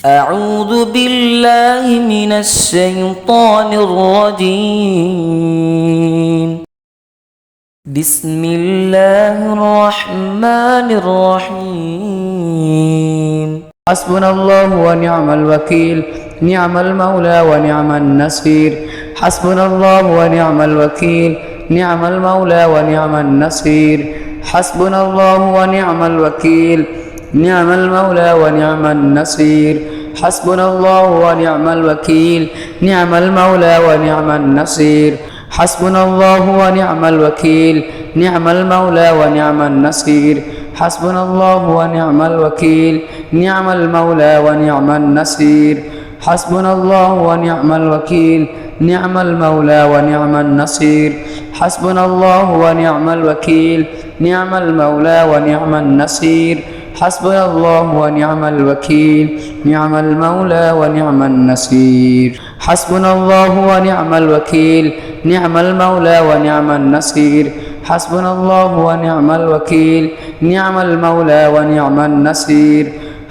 أعوذ بالله من الشيطان الرجيم. بسم الله الرحمن الرحيم. حسبنا الله ونعم الوكيل، نعم المولى ونعم النصير. حسبنا الله ونعم الوكيل، نعم المولى ونعم النصير. حسبنا الله ونعم الوكيل، نعم المولى ونعم النصير. حسبنا الله ونعم الوكيل، نعم المولى ونعم النصير. حسبنا الله ونعم الوكيل، نعم المولى ونعم النصير. حسبنا الله ونعم الوكيل، نعم المولى ونعم النصير. حسبنا الله ونعم الوكيل، نعم المولى ونعم النصير. حسبنا الله ونعم الوكيل، نعم المولى ونعم النصير. حسبنا الله ونعم الوكيل، نعم المولى ونعم النصير. حسبنا الله ونعم الوكيل، نعم المولى ونعم النصير. حسبنا الله ونعم الوكيل، نعم المولى ونعم النصير.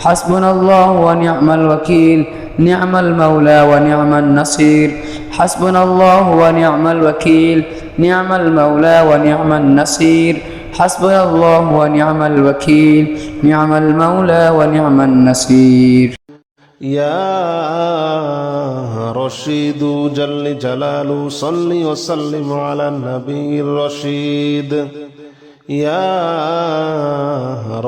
حسبنا الله ونعم الوكيل، نعم المولى ونعم النصير. حسبنا الله ونعم الوكيل، نعم المولى ونعم النصير. حسبنا الله ونعم الوكيل، نعم المولى ونعم النصير. يا رشيد جل جلاله صل وسلم على النبي الرشيد. يا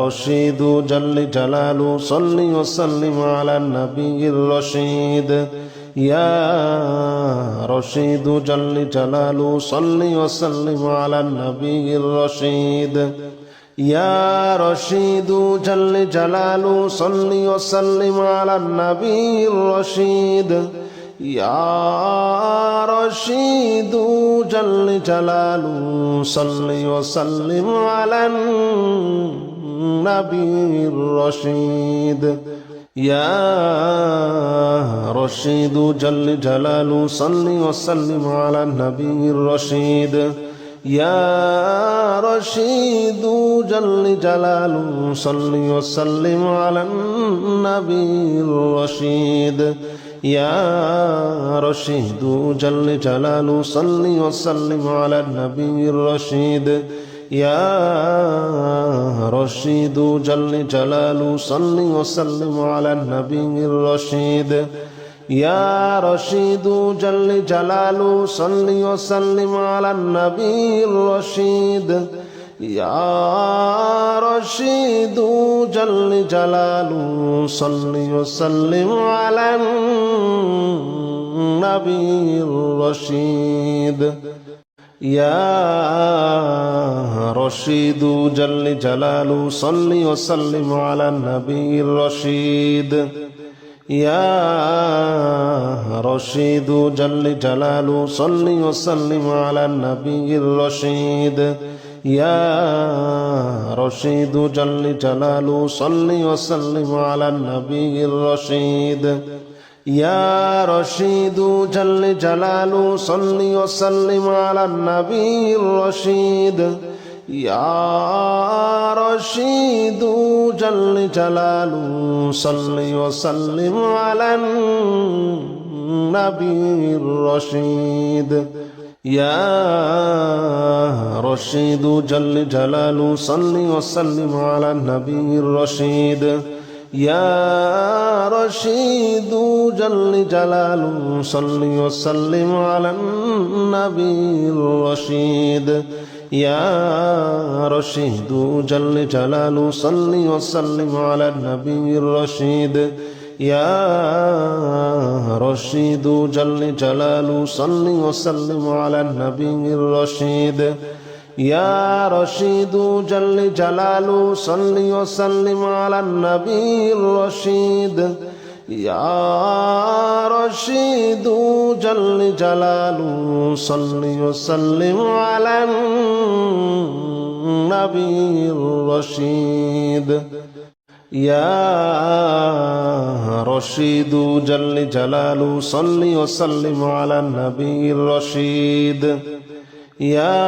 رشيد جل جلاله صل وسلم على النبي الرشيد. يا رشيد جل جلاله صل وسلم على النبي الرشيد. يا رشيد جل جلاله صل وسلم على النبي الرشيد. يا رشيد جل جلاله صل وسلم على النبي الرشيد. يا رشيد جل جلاله صل وسلم على النبي الرشيد. يا رشيد جل جلاله صل وسلم على النبي الرشيد. يا رشيد جل جلاله صل وسلم على النبي الرشيد. يا رشيد جل جلاله صل وسلم على النبي الرشيد. يا رشيد جل جلاله صل وسلم على النبي الرشيد. يا رشيد جل جلاله صل وسلم على النبي الرشيد. يا رشيد جل جلاله صل وسلم على النبي الرشيد. يا رشيد جل جلاله صل وسلم على النبي الرشيد. يا رشيد جل جلاله صل وسلم على النبي الرشيد. يا رشيد جل جلاله صل وسلم على النبي الرشيد. يا رشيد جل جلاله صل وسلم على النبي الرشيد. يا رشيد جل جلاله صل وسلم على النبي الرشيد. يا رشيد جل جلاله صل وسلم على النبي الرشيد. يا رشيد جل جلاله صل وسلم على النبي الرشيد. يا رشيد جل جلاله صل وسلم على النبي الرشيد. يا رشيد جل جلاله صل وسلم على النبي الرشيد. يا رشيد جل جلاله صل وسلم على النبي الرشيد. يا رشيد جل جلاله صل وسلم على النبي الرشيد. يا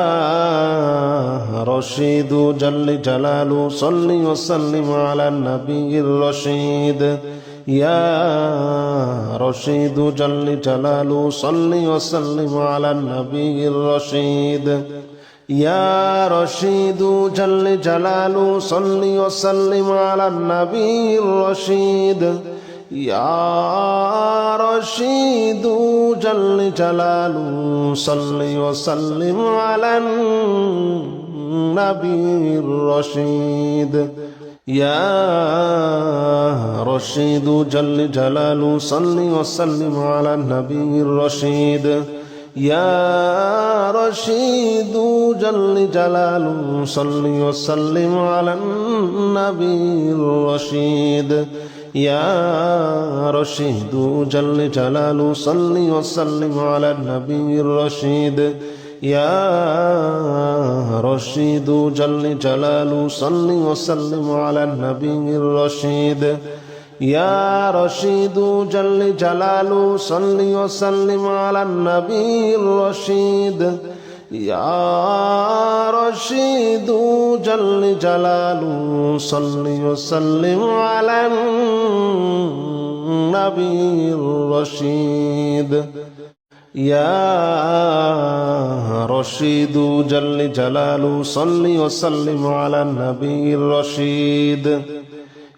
رشيد جل جلاله صل وسلم على النبي الرشيد. يا رشيد جل جلاله صل وسلم على النبي الرشيد يا رشيد جل جلاله صل وسلم على النبي الرشيد يا رشيد جل جلاله صل وسلم على النبي الرشيد يا رشيد جل جلاله صل وسلم على النبي الرشيد يا رشيد جل جلاله صل وسلم على النبي الرشيد يا رشيد جل جلاله صل وسلم على النبي الرشيد يا رشيد جل جلاله صل وسلم على النبي الرشيد يا رشيد جل جلاله صل وسلم على النبي الرشيد يا رشيد جل جلاله صل وسلم على النبي الرشيد يا رشيد جل جلاله صل وسلم على النبي الرشيد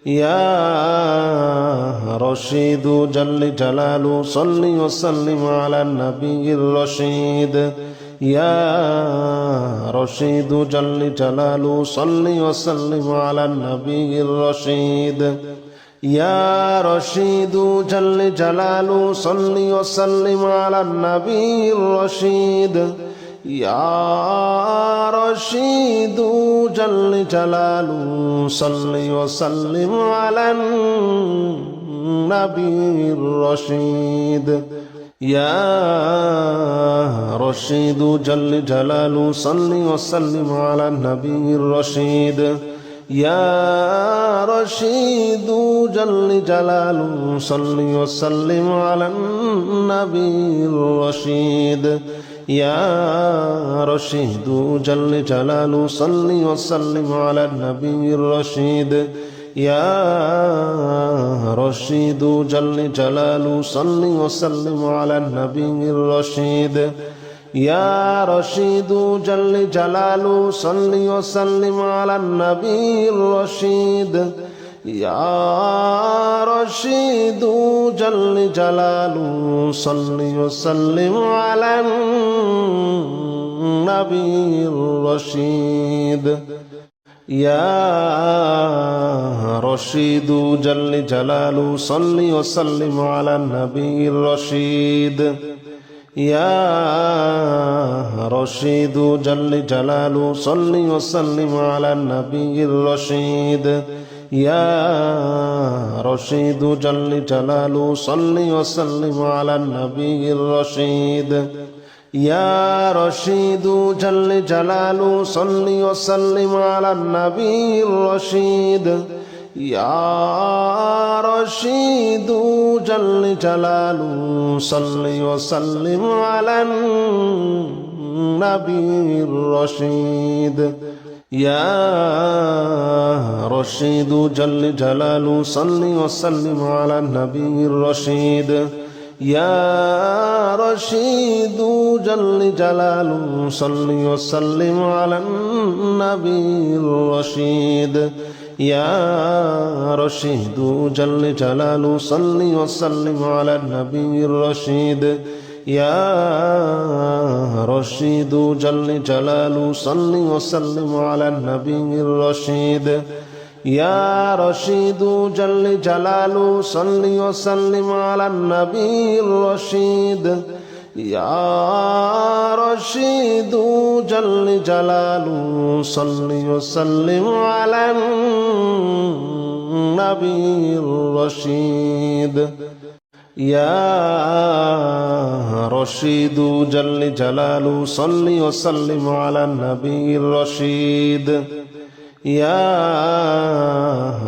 يا رشيد جل جلاله صل وسلم على النبي الرشيد يا رشيد جل جلاله صل وسلم على النبي الرشيد يا رشيد جل جلاله صل وسلم على النبي الرشيد يا رشيد جل جلاله صل وسلم على النبي الرشيد يا رشيد جل جلاله صل وسلم على النبي الرشيد يا رشيد جل جلاله صل وسلم على النبي الرشيد يا رشيد جل جلاله صل وسلم على النبي الرشيد يا رشيد جل جلاله صل وسلم على النبي الرشيد يا رشيد جل جلاله صل وسلم على النبي الرشيد يا رشيد جل جلاله صل وسلم على النبي الرشيد يا رشيد جل جلاله صل وسلم على النبي الرشيد يا رشيد جل جلاله صل وسلم على النبي الرشيد يا رشيد جل جلاله صل وسلم على النبي الرشيد يا رشيد جل جلاله صل وسلم على النبي الرشيد يا رشيد جل جلاله صل وسلم على النبي الرشيد يا رشيد جل جلاله صل وسلم على النبي الرشيد يا رشيد جل جلاله صل وسلم على النبي الرشيد يا رشيد جل جلاله صل وسلم على النبي الرشيد يا رشيد جل جلاله صل وسلم على النبي الرشيد يا رشيد جل جلاله صل وسلم على النبي الرشيد يا رشيد جل جلاله صل وسلم على النبي الرشيد يا رشيد جل جلاله صل وسلم على النبي الرشيد يا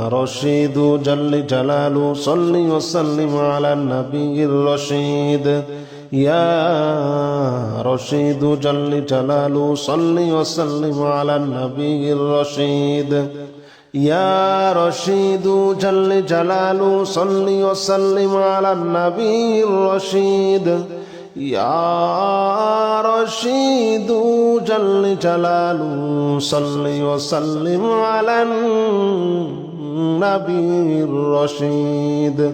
رشيد جل جلاله صل وسلم على النبي الرشيد يا رشيد جل جلاله صل وسلم على النبي الرشيد يا رشيد جل جلاله صل وسلم على النبي الرشيد يا رشيد جل جلاله صل وسلم على النبي الرشيد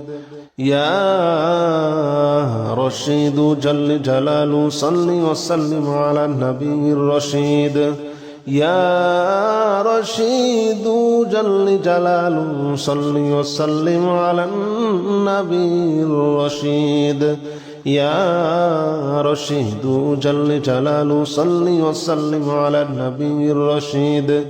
يا رشيد جل جلاله صل وسلم على النبي الرشيد يا رشيد جل جلاله صل وسلم على النبي الرشيد يا رشيد جل جلاله صل وسلم على النبي الرشيد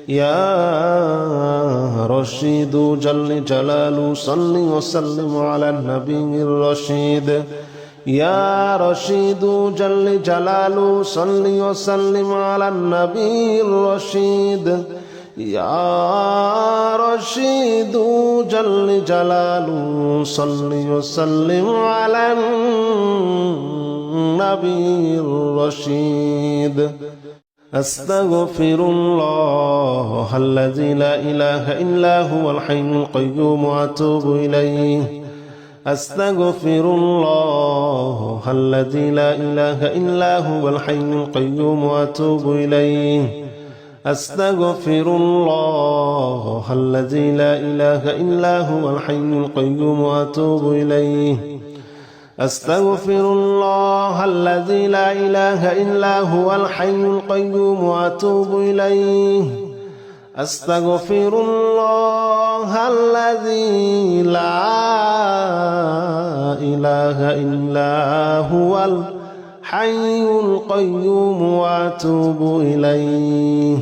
يا رشيد جل جلاله صل وسلم على النبي الرشيد يا رشيد جل جلاله صل وسلم على النبي الرشيد يا رشيد جل جلاله صل وسلم على النبي الرشيد أستغفر الله الذي لا إله إلا هو الحي القيوم وأتوب إليه أستغفر الله الذي لا إله إلا هو الحي القيوم وأتوب إليه أستغفر الله الذي لا إله إلا هو الحي القيوم وأتوب إليه أستغفر الله الذي لا إله إلا هو الحي القيوم وأتوب إليه أستغفر الله الذي لا إله إلا هو الحي القيوم وأتوب إليه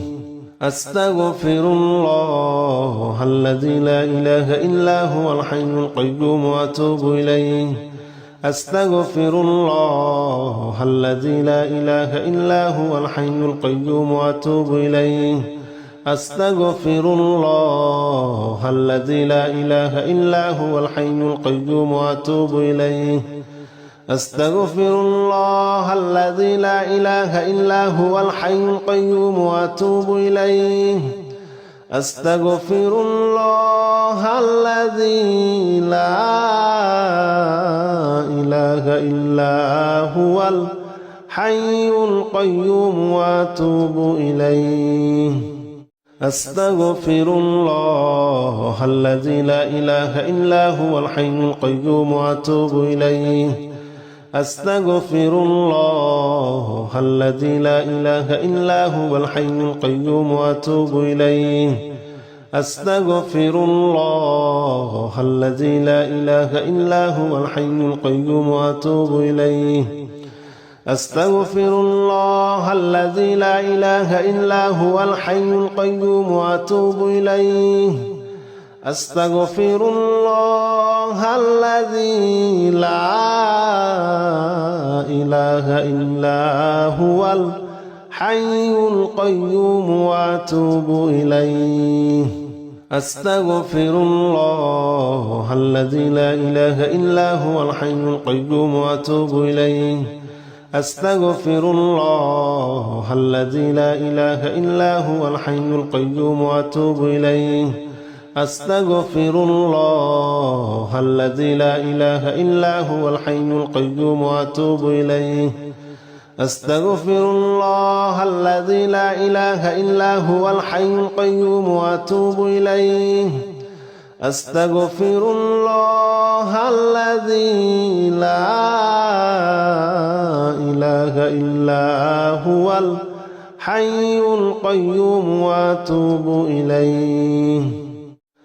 أستغفر الله الذي لا إله إلا هو الحي القيوم وأتوب إليه أستغفر الله الذي لا إله إلا هو الحي القيوم وأتوب إليه أستغفر الله الذي لا إله إلا هو الحي القيوم وأتوب إليه أستغفر الله الذي لا إله إلا هو الحي القيوم وأتوب إليه أستغفر الله الذي لا إله إلا هو الحي القيوم وأتوب إليه أستغفر الله الذي لا إله إلا هو الحي القيوم وأتوب إليه أستغفر الله الذي لا إله إلا هو الحي القيوم وأتوب إليه أستغفر الله الذي لا إله إلا هو الحي القيوم وأتوب إليه أستغفر الله الذي لا إله إلا هو الحي القيوم وأتوب إليه أستغفر الله الذي لا إله إلا هو الحي القيوم وأتوب إليه أستغفر الله الذي لا إله إلا هو الحي القيوم وأتوب إليه أستغفر الله الذي لا إله إلا هو الحي القيوم وأتوب إليه أستغفر الله الذي لا إله إلا هو الحي القيوم وأتوب إليه أستغفر الله الذي لا إله إلا هو الحي القيوم وأتوب إليه أستغفر الله الذي لا إله إلا هو الحي القيوم وأتوب إليه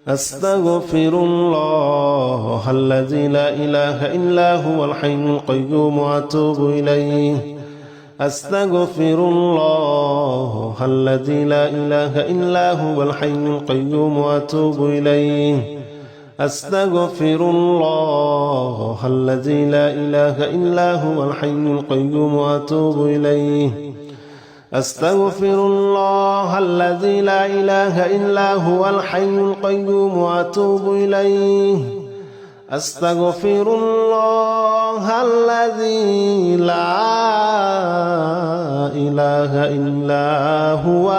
أستغفر الله الذي لا إله إلا هو الحي القيوم وأتوب إليه أستغفر الله الذي لا إله إلا هو الحي القيوم وأتوب إليه أستغفر الله الذي لا إله إلا هو الحي القيوم وأتوب إليه أستغفر الله الذي لا إله إلا هو الحي القيوم وأتوب إليه أستغفر الله الذي لا إله إلا هو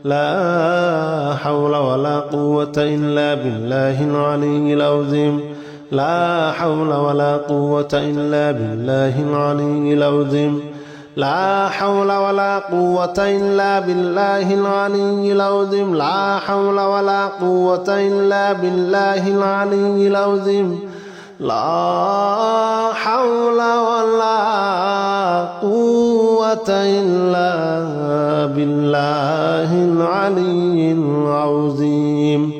لا حول ولا قوة إلا بالله العلي العظيم لا حول ولا قوة إلا بالله العلي العظيم لا حول ولا قوة إلا بالله العلي العظيم لا حول ولا قوة إلا بالله العلي العظيم لا حول ولا قوة إلا بالله العلي العظيم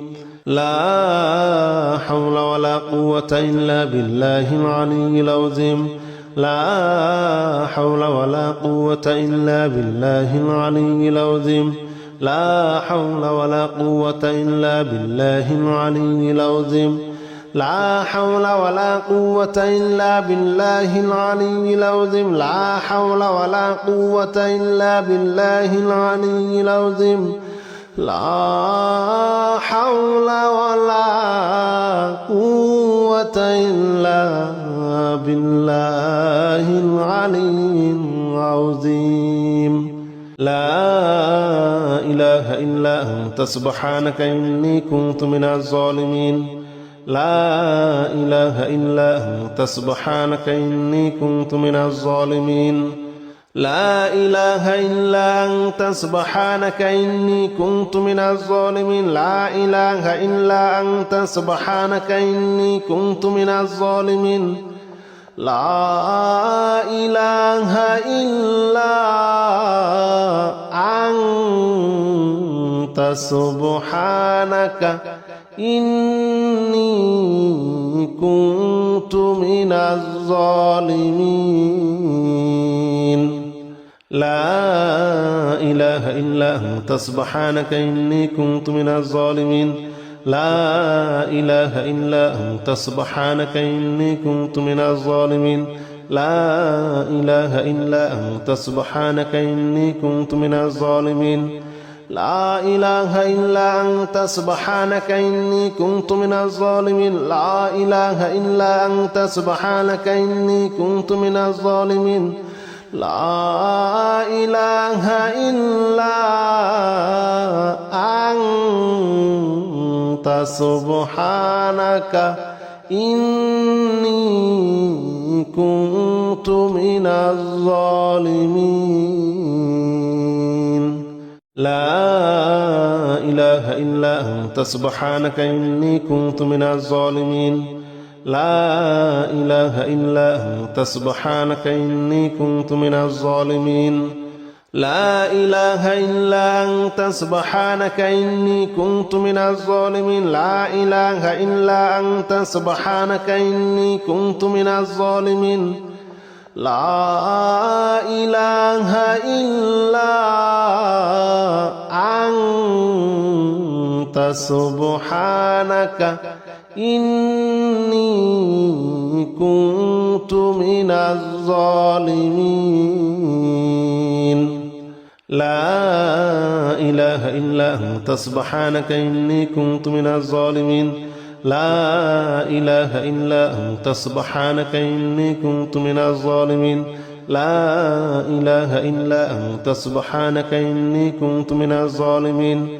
لا حول ولا قوة إلا بالله العلي العظيم لا حول ولا قوة إلا بالله العلي العظيم لا حول ولا قوة إلا بالله العلي العظيم لا حول ولا قوة إلا بالله العلي العظيم لا حول ولا قوة إلا بالله العلي العظيم لا حول ولا قوة إلا بالله العلي العظيم لا إله إلا أنت سبحانك إني كنت من الظالمين لا إله إلا أنت سبحانك إني كنت من الظالمين لا إله إلا أنت سبحانك إني كنت من الظالمين لا إله إلا أنت سبحانك إني كنت من الظالمين لا إله إلا أنت سبحانك إني كنت من الظالمين لا إله إلا أنت سبحانك إني كنت من الظالمين لا إله إلا أنت سبحانك إني كنت من الظالمين لا إله إلا أنت سبحانك إني كنت من الظالمين لا إله إلا أنت سبحانك إني كنت من الظالمين لا إله إلا أنت سبحانك إني كنت من الظالمين لا إله إلا أنت سبحانك إني كنت من الظالمين لا إله إلا أنت سبحانك إني كنت من الظالمين لا إله إلا أنت سبحانك إني كنت من الظالمين لا إله إلا أنت سبحانك إني كنت من الظالمين لا إله إلا أنت سبحانك إني كنت من الظالمين لا إله إلا أنت سبحانك إني كنت من الظالمين لا إله إلا أنت سبحانك إني كنت من الظالمين لا إله إلا أنت سبحانك إني كنت من الظالمين لا إله إلا أنت سبحانك إني كنت من الظالمين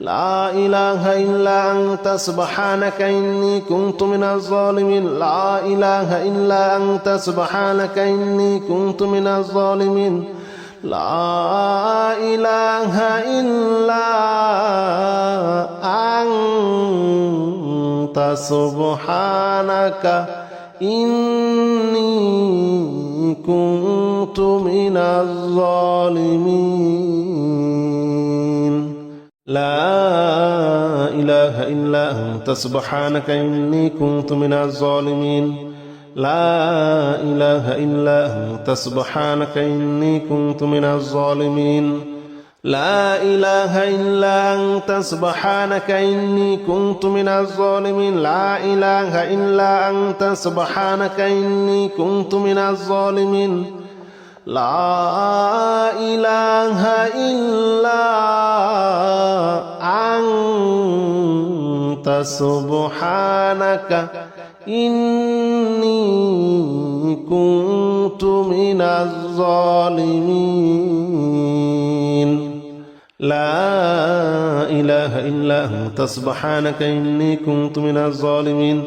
لا إله إلا أنت سبحانك إني كنت من الظالمين لا إله إلا أنت سبحانك إني كنت من الظالمين لا إله إلا أنت سبحانك إني كنت من الظالمين لا إله إلا أنت سبحانك إني كنت من الظالمين لا إله إلا أنت سبحانك إني كنت من الظالمين لا إله إلا أنت سبحانك إني كنت من الظالمين لا إله إلا أنت سبحانك إني كنت من الظالمين لا إله إلا أنت سبحانك إني كنت من الظالمين لا إله إلا أنت سبحانك إني كنت من الظالمين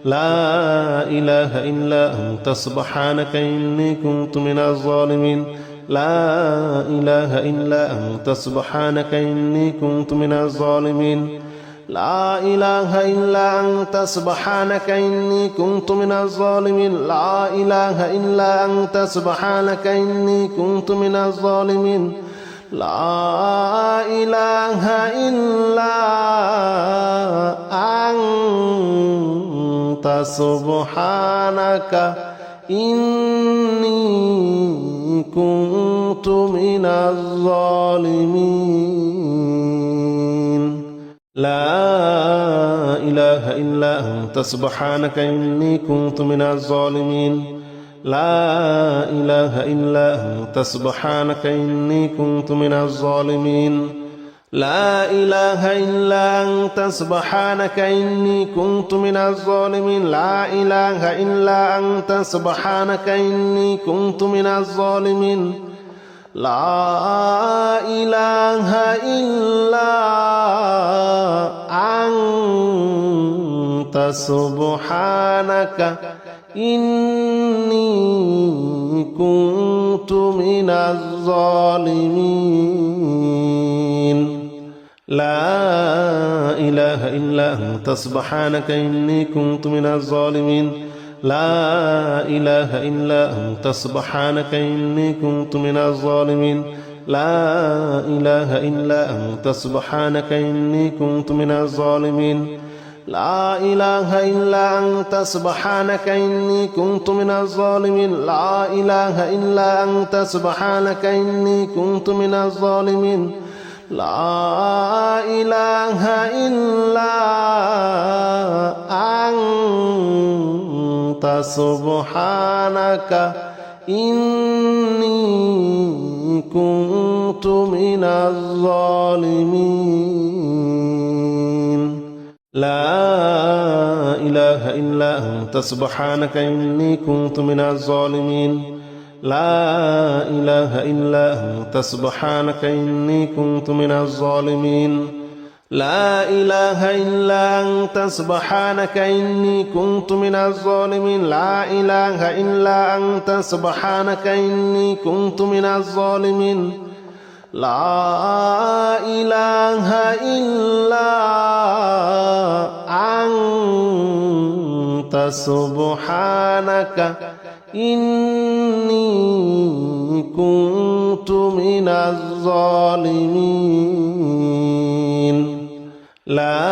لا إله إلا أنت سبحانك إني كنت من الظالمين لا إله إلا أنت سبحانك إني كنت من الظالمين لا إله إلا أنت سبحانك إني كنت من الظالمين لا إله إلا أنت سبحانك إني كنت من الظالمين لا إله إلا أنت سبحانك إني كنت من الظالمين لا إله إلا أنت سبحانك إني كنت من الظالمين لا إله إلا أنت سبحانك إني كنت من الظالمين لا إله إلا أنت سبحانك إني كنت من الظالمين لا إله إلا أنت سبحانك إني كنت من الظالمين لا إله إلا أنت سبحانك إني كنت من الظالمين لا إله إلا أنت سبحانك إني كنت من الظالمين لا إله إلا أنت سبحانك إني كنت من الظالمين لا إله إلا أنت سبحانك إني كنت من الظالمين لا إله إلا أنت سبحانك إني كنت من الظالمين لا إله إلا أنت سبحانك إني كنت من الظالمين لا إله إلا أنت سبحانك إني كنت من الظالمين لا إله إلا أنت سبحانك إني كنت من الظالمين لا إله إلا أنت سبحانك إني كنت من الظالمين لا إله إلا أنت سبحانك إني كنت من الظالمين لا إله إلا أنت سبحانك إني كنت من الظالمين لا إله إلا أنت سبحانك إني كنت من الظالمين لا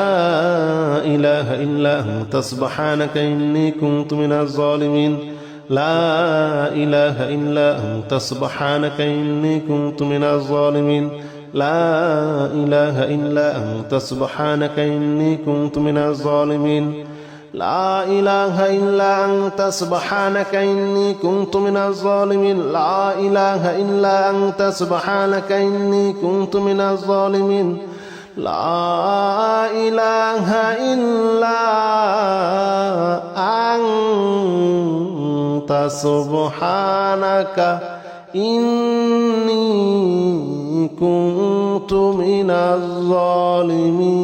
إله إلا أنت سبحانك إني كنت من الظالمين لا إله إلا أنت سبحانك إني كنت من الظالمين لا إله إلا أنت سبحانك إني كنت من الظالمين لا إله إلا أنت سبحانك إني كنت من الظالمين لا إله إلا أنت سبحانك إني كنت من الظالمين لا إله إلا أنت سبحانك إني كنت من الظالمين